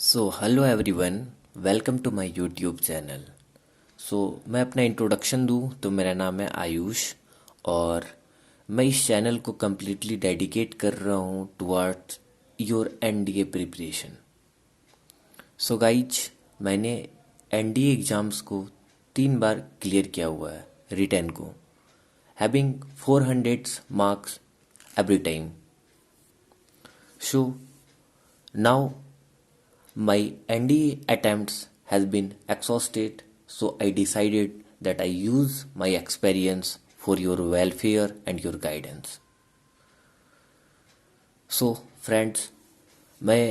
So hello everyone, welcome to my YouTube channel. मैं अपना introduction दूं तो मेरा नाम है आयुष और मैं इस चैनल को कम्प्लीटली डेडिकेट कर रहा हूं towards your NDA preparation. Guys, मैंने एनडीए एग्ज़ाम्स को 3 बार क्लियर किया हुआ है रिटर्न को, having 400 marks every time. So now my NDA attempts has been exhausted, so I decided that I use my experience for your welfare and your guidance. Friends, मैं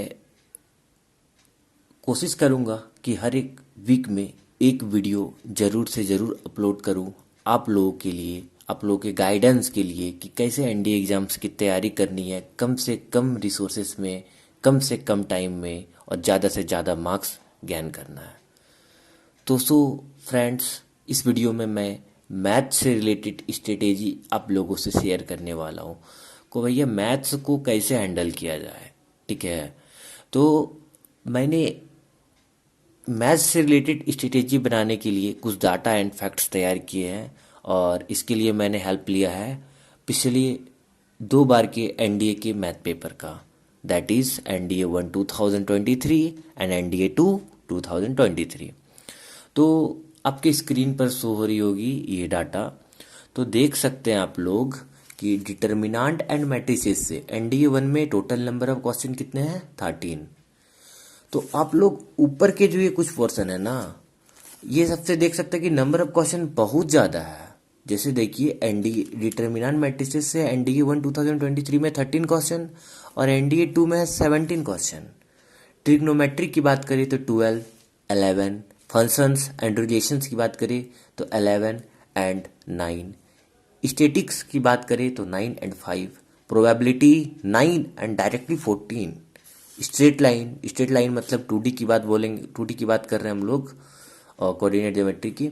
कोशिश करूँगा कि हर एक वीक में एक वीडियो ज़रूर से ज़रूर अपलोड करूँ आप लोगों के लिए, आप लोगों के गाइडेंस के लिए कि कैसे एनडीए एग्ज़ाम्स की तैयारी करनी है कम से कम रिसोर्सेस में, कम से कम टाइम में और ज़्यादा से ज़्यादा मार्क्स गेन करना है। तो फ्रेंड्स, इस वीडियो में मैं मैथ से रिलेटेड स्ट्रेटेजी आप लोगों से शेयर करने वाला हूँ को भैया मैथ्स को कैसे हैंडल किया जाए। ठीक है, तो मैंने मैथ्स से रिलेटेड स्ट्रेटेजी बनाने के लिए कुछ डाटा एंड फैक्ट्स तैयार किए हैं और इसके लिए मैंने हेल्प लिया है पिछले 2 बार के एनडीए के मैथ पेपर का, that is NDA 1 2023 and NDA 2 2023। तो आपके स्क्रीन पर शो हो रही होगी ये डाटा, तो देख सकते हैं आप लोग कि डिटर्मिनेंट एंड मैट्रिसेस से एनडीए 1 में टोटल नंबर ऑफ क्वेश्चन कितने हैं 13। तो आप लोग ऊपर के जो ये कुछ पोर्शन है ना, ये सबसे देख सकते हैं कि नंबर ऑफ क्वेश्चन बहुत ज़्यादा है। जैसे देखिए एनडीए डिटर्मिनेंट मैट्रिसेस से एनडीए 1 2023 में 13 क्वेश्चन और एनडीए 2 में है 17 क्वेश्चन। ट्रिग्नोमेट्री की बात करें तो 12, 11, फंक्शंस एंड रिलेशंस की बात करें तो 11 एंड 9, स्टैटिक्स की बात करें तो 9 and 5, probability 9 and directly 14, straight line मतलब 2D की बात बोलेंगे, 2D की बात कर रहे हैं हम लोग और कोऑर्डिनेट ज्योमेट्री की,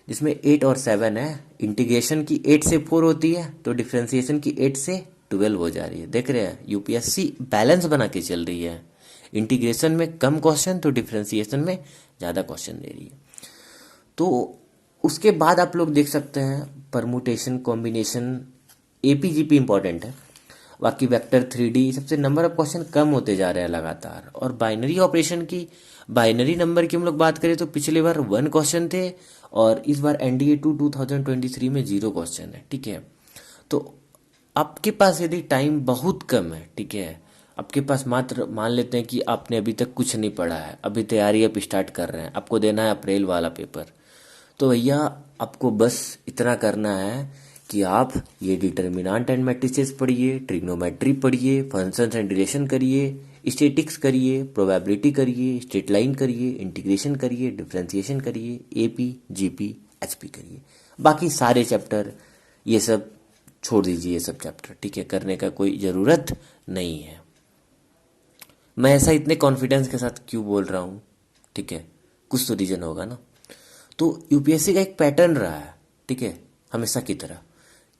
जिसमें 8 और 7 है। इंटीग्रेशन की 8 से 4 होती है तो डिफरेंशिएशन की 8 से 12 हो जा रही है। देख रहे हैं यूपीएससी बैलेंस बना के चल रही है, इंटीग्रेशन में कम क्वेश्चन तो डिफरेंशिएशन में ज़्यादा क्वेश्चन दे रही है। तो उसके बाद आप लोग देख सकते हैं परमुटेशन, कॉम्बिनेशन, एपीजीपी इंपॉर्टेंट है, बाकी वेक्टर 3D सबसे नंबर ऑफ क्वेश्चन कम होते जा रहे हैं लगातार। और बाइनरी ऑपरेशन की, बाइनरी नंबर की हम लोग बात करें तो पिछले बार 1 क्वेश्चन थे और इस बार एनडीए 2 2023 में 0 क्वेश्चन है। ठीक है, तो आपके पास यदि टाइम बहुत कम है, ठीक है, आपके पास मात्र मान लेते हैं कि आपने अभी तक कुछ नहीं पढ़ा है, अभी तैयारी आप स्टार्ट कर रहे हैं, आपको देना है अप्रैल वाला पेपर, तो भैया आपको बस इतना करना है कि आप ये डिटर्मिनेंट एंड मैट्रिसेस पढ़िए, ट्रिग्नोमेट्री पढ़िए, फंक्शंस एंड रिलेशन करिए, स्टैटिक्स करिए, प्रोबेबिलिटी करिए, स्ट्रेट लाइन करिए, इंटीग्रेशन करिए, डिफरेंशिएशन करिए, एपी, जीपी, एचपी करिए। बाकी सारे चैप्टर ये सब छोड़ दीजिए, ये सब चैप्टर ठीक है, करने का कोई ज़रूरत नहीं है। मैं ऐसा इतने कॉन्फिडेंस के साथ क्यों बोल रहा हूँ, ठीक है, कुछ तो रीज़न होगा ना। तो यूपीएससी का एक पैटर्न रहा है, ठीक है, हमेशा की तरह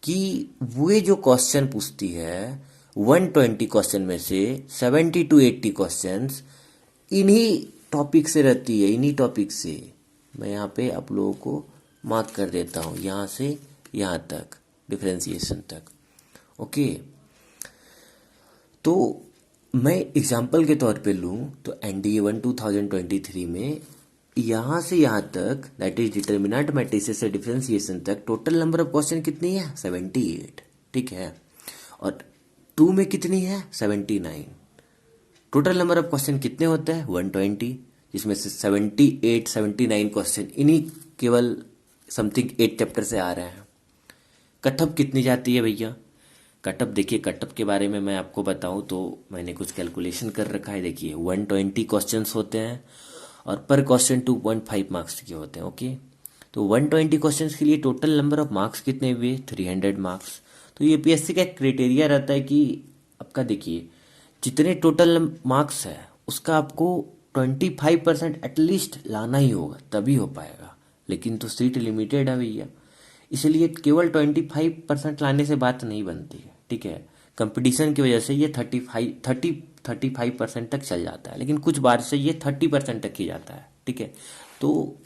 कि वो जो क्वेश्चन पूछती है 120 क्वेश्चन में से 70 to 80 क्वेश्चंस इन्हीं टॉपिक से रहती है, इन्हीं टॉपिक से। मैं यहाँ पे आप लोगों को मार्क कर देता हूँ, यहाँ से यहाँ तक, डिफरेंशिएशन तक। ओके, तो मैं एग्जाम्पल के तौर पे लूँ तो एनडीए 1 2023 में यहाँ से यहाँ तक, दैट इज डिटर्मिनेंट मैट्रिसेस से डिफरेंशिएशन तक, टोटल नंबर ऑफ क्वेश्चन कितनी है 78, ठीक है, और 2 में कितनी है 79। टोटल नंबर ऑफ क्वेश्चन कितने होते हैं 120, जिसमें से 78 79 क्वेश्चन इन्हीं केवल समथिंग 8 चैप्टर से आ रहे हैं। कटअप कितनी जाती है भैया, कटअप देखिए, कटअप के बारे में मैं आपको बताऊं तो मैंने कुछ कैलकुलेशन कर रखा है। देखिए 120 क्वेश्चंस होते हैं और पर क्वेश्चन 2.5 मार्क्स के होते हैं। ओके, तो 120 क्वेश्चंस के लिए टोटल नंबर ऑफ मार्क्स कितने हुए 300 मार्क्स। तो ये पीएससी का क्राइटेरिया रहता है कि आपका देखिए जितने टोटल मार्क्स है उसका आपको 25% एटलीस्ट लाना ही होगा, तभी हो पाएगा। लेकिन तो सीट लिमिटेड है भैया, इसलिए केवल 25% लाने से बात नहीं बनती है। ठीक है, कंपटीशन की वजह से ये 30 35% तक चल जाता है, लेकिन कुछ बार से ये 30% तक ही जाता है। ठीक है, तो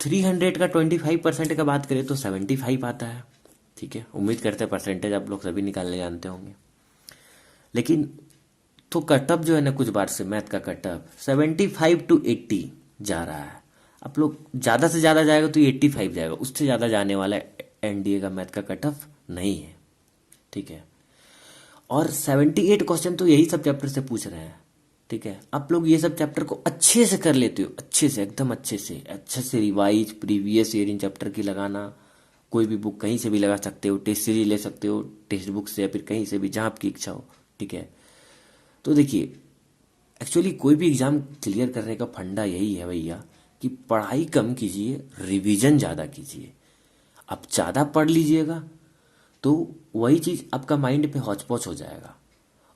300 का 25% का बात करें तो 75 आता है। ठीक है, उम्मीद करते हैं परसेंटेज आप लोग सभी निकालने जानते होंगे। लेकिन तो कटअप जो है ना, कुछ बार से मैथ का कटअप 75 to 80 जा रहा है। आप लोग ज़्यादा से ज़्यादा जाएगा तो 85 जाएगा, उससे ज़्यादा जाने वाला एनडीए का मैथ का कटअप नहीं है। ठीक है, और 78 क्वेश्चन तो यही सब चैप्टर से पूछ रहे हैं। ठीक है, आप लोग ये सब चैप्टर को अच्छे से कर लेते हो, अच्छे से, एकदम अच्छे से revise previous year in chapter की लगाना। कोई भी बुक कहीं से भी लगा सकते हो, टेस्ट सीरीज ले सकते हो टेक्स्ट बुक से, या फिर कहीं से भी जहाँ आपकी इच्छा हो। ठीक है, तो देखिए, एक्चुअली कोई भी एग्ज़ाम क्लियर करने का फंडा यही है भैया कि पढ़ाई कम कीजिए, रिवीजन ज़्यादा कीजिए। आप ज़्यादा पढ़ लीजिएगा तो वही चीज़ आपका माइंड पे हौच पौच हो जाएगा,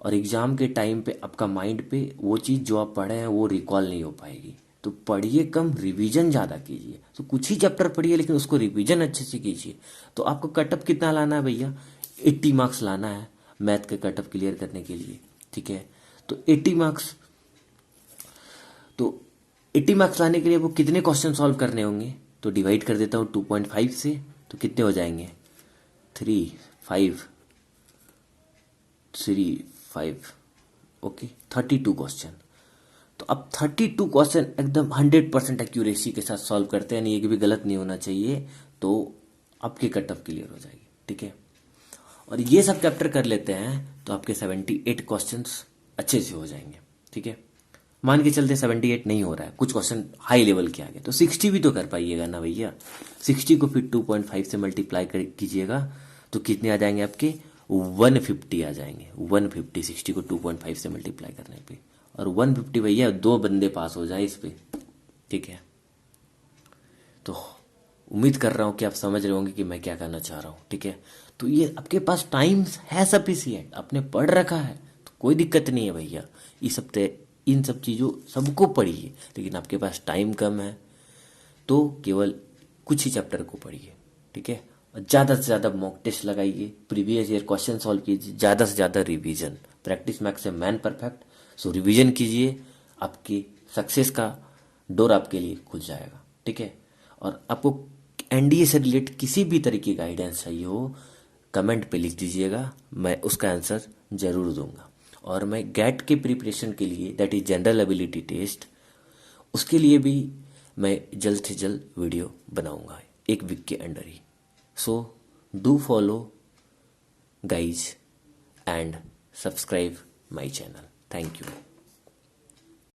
और एग्ज़ाम के टाइम पे आपका माइंड पे वो चीज़ जो आप पढ़े हैं वो रिकॉल नहीं हो पाएगी। तो पढ़िए कम, रिवीजन ज़्यादा कीजिए। तो कुछ ही चैप्टर पढ़िए लेकिन उसको रिवीजन अच्छे से कीजिए। तो आपको कटअप कितना लाना है भैया? 80 मार्क्स लाना है मैथ के कटअप क्लियर करने के लिए। ठीक है, तो 80 मार्क्स, तो 80 मार्क्स लाने के लिए वो कितने क्वेश्चन सॉल्व करने होंगे? तो डिवाइड कर देता हूँ 2.5 से, तो कितने हो जाएंगे? 3 5 3 5, ओके, 32 क्वेश्चन। तो अब 32 क्वेश्चन एकदम 100% एक्यूरेसी के साथ सॉल्व करते हैं, यानी एक भी गलत नहीं होना चाहिए, तो आपकी कटअप क्लियर हो जाएगी। ठीक है, और ये सब चैप्टर कर लेते हैं तो आपके 78 क्वेश्चंस अच्छे से हो जाएंगे। ठीक है, मान के चलते 78 नहीं हो रहा है, कुछ क्वेश्चन हाई लेवल के आगे, तो 60 भी तो कर पाइएगा ना भैया। 60 को फिर 2.5 से मल्टीप्लाई कीजिएगा तो कितने आ जाएंगे आपके? 150 आ जाएंगे। 150, 60 को 2.5 से मल्टीप्लाई करने पे, और 150 भैया 2 बंदे पास हो जाए इस पे। ठीक है, तो उम्मीद कर रहा हूँ कि आप समझ रहे होंगे कि मैं क्या कहना चाह रहा हूँ। ठीक है, तो ये आपके पास टाइम है सफिशिएंट, आपने पढ़ रखा है तो कोई दिक्कत नहीं है भैया। इन सब चीज़ों सबको पढ़िए, लेकिन आपके पास टाइम कम है तो केवल कुछ ही चैप्टर को पढ़िए। ठीक है, और ज़्यादा से ज़्यादा मॉक टेस्ट लगाइए, प्रीवियस ईयर क्वेश्चन सॉल्व कीजिए, ज़्यादा से ज़्यादा रिवीजन। प्रैक्टिस मैक्स से मैन परफेक्ट, सो रिवीजन कीजिए, आपकी सक्सेस का डोर आपके लिए खुल जाएगा। ठीक है, और आपको एनडीए से रिलेटेड किसी भी तरह की गाइडेंस चाहिए हो, कमेंट पे लिख दीजिएगा, मैं उसका आंसर ज़रूर दूंगा। और मैं गैट के प्रिपरेशन के लिए, that is general ability test, उसके लिए भी मैं जल्द से जल्द वीडियो बनाऊंगा 1 वीक के under he. So do follow guys and subscribe my channel. Thank you.